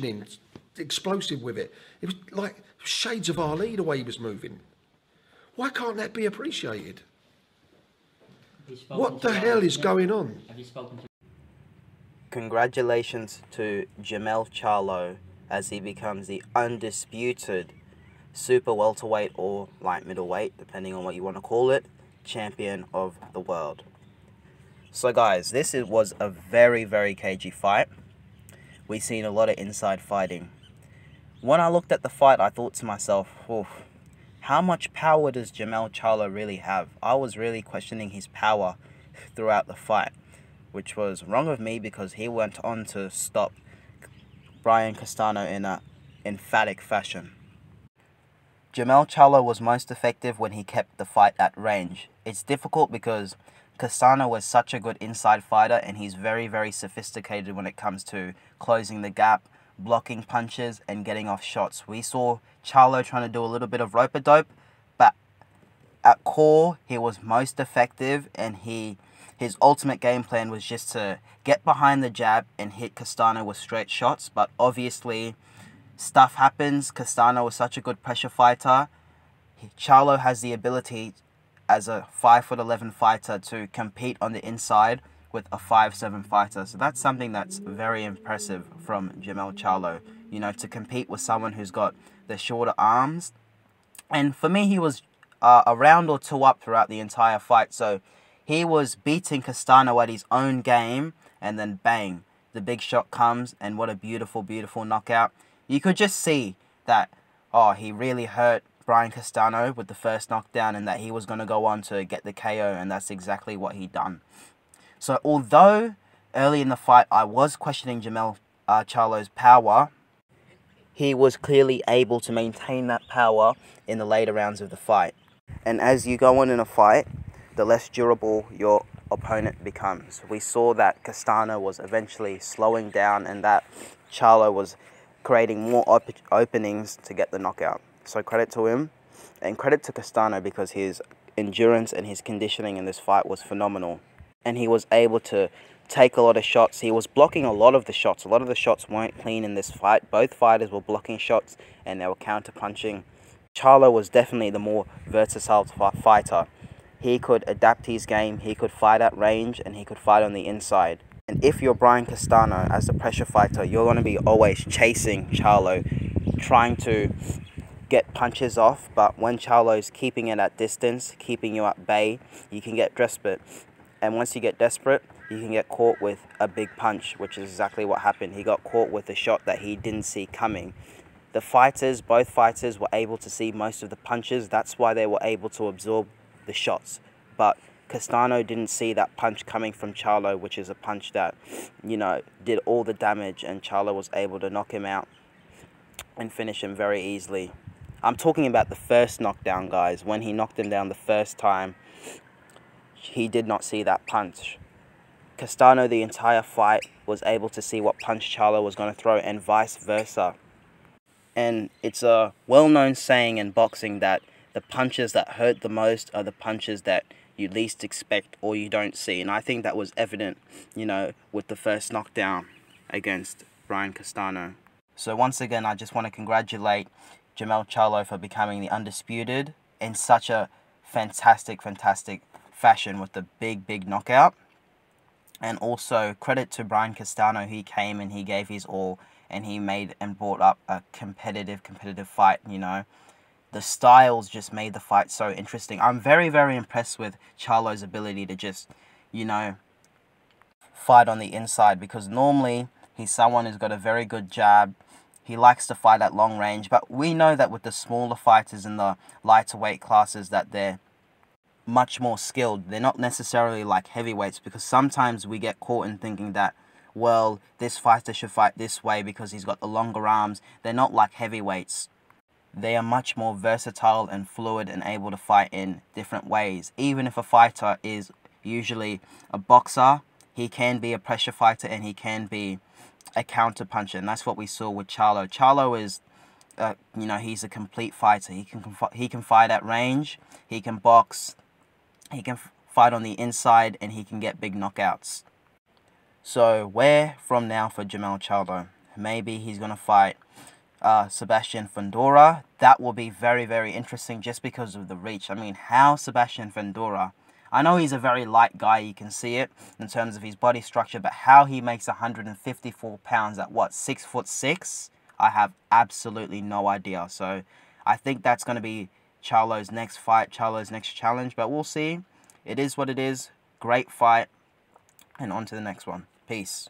in, explosive with it. It was like shades of Ali the way he was moving. Why can't that be appreciated? What the hell is going on? Have you spoken to... Congratulations to Jermell Charlo as he becomes the undisputed super welterweight or light middleweight, depending on what you want to call it, champion of the world. So guys, this was a very, very cagey fight. We've seen a lot of inside fighting. When I looked at the fight, I thought to myself, oof, how much power does Jermell Charlo really have? I was really questioning his power throughout the fight, which was wrong of me because he went on to stop Brian Castano in an emphatic fashion. Jermell Charlo was most effective when he kept the fight at range. It's difficult because Castano was such a good inside fighter and he's very, very sophisticated when it comes to closing the gap, blocking punches and getting off shots. We saw Charlo trying to do a little bit of rope-a-dope, but at core he was most effective, and his ultimate game plan was just to get behind the jab and hit Castano with straight shots. But obviously stuff happens. Castano was such a good pressure fighter. Charlo has the ability as a 5'11" fighter to compete on the inside with a 5'7" fighter. So that's something that's very impressive from Jermell Charlo. You know, to compete with someone who's got the shorter arms. And for me, he was a round or two up throughout the entire fight. So he was beating Castano at his own game, and then bang, the big shot comes, and what a beautiful, beautiful knockout. You could just see that, oh, he really hurt Brian Castano with the first knockdown, and that he was going to go on to get the KO, and that's exactly what he done. So although early in the fight I was questioning Jermell Charlo's power, he was clearly able to maintain that power in the later rounds of the fight. And as you go on in a fight, the less durable your opponent becomes. We saw that Castano was eventually slowing down and that Charlo was creating more openings to get the knockout. So credit to him, and credit to Castano because his endurance and his conditioning in this fight was phenomenal. And he was able to take a lot of shots. He was blocking a lot of the shots. A lot of the shots weren't clean in this fight. Both fighters were blocking shots and they were counter-punching. Charlo was definitely the more versatile fighter. He could adapt his game, he could fight at range, and he could fight on the inside. And if you're Brian Castano as a pressure fighter, you're going to be always chasing Charlo, trying to get punches off. But when Charlo's keeping it at distance, keeping you at bay, you can get desperate. And once you get desperate, you can get caught with a big punch, which is exactly what happened. He got caught with a shot that he didn't see coming. The fighters, both fighters, were able to see most of the punches. That's why they were able to absorb the shots. But Castano didn't see that punch coming from Charlo, which is a punch that, you know, did all the damage, and Charlo was able to knock him out and finish him very easily. I'm talking about the first knockdown, guys. When he knocked him down the first time, he did not see that punch. Castano, the entire fight, was able to see what punch Charlo was going to throw, and vice versa. And it's a well-known saying in boxing that the punches that hurt the most are the punches that you least expect or you don't see. And I think that was evident, you know, with the first knockdown against Brian Castano. So once again, I just want to congratulate Jermell Charlo for becoming the undisputed in such a fantastic fashion with the big knockout. And also credit to Brian Castano. He came and he gave his all, and he made and brought up a competitive fight. You know, the styles just made the fight so interesting. I'm very impressed with Charlo's ability to just, you know, fight on the inside, because normally he's someone who's got a very good jab. He likes to fight at long range, but we know that with the smaller fighters in the lighter weight classes that they're much more skilled. They're not necessarily like heavyweights, because sometimes we get caught in thinking that, well, this fighter should fight this way because he's got the longer arms. They're not like heavyweights. They are much more versatile and fluid and able to fight in different ways. Even if a fighter is usually a boxer, he can be a pressure fighter and he can be a counter puncher, and that's what we saw with Charlo. Charlo is, you know, he's a complete fighter. He can fight at range, he can box, he can fight on the inside, and he can get big knockouts. So where from now for Jermell Charlo? maybe he's going to fight Sebastian Fundora. That will be very, very interesting just because of the reach. I mean, how Sebastian Fundora, I know he's a very light guy, you can see it in terms of his body structure, but how he makes 154 pounds at what, 6'6", I have absolutely no idea. So I think that's going to be Charlo's next fight, Charlo's next challenge, but we'll see. It is what it is. Great fight, and on to the next one. Peace.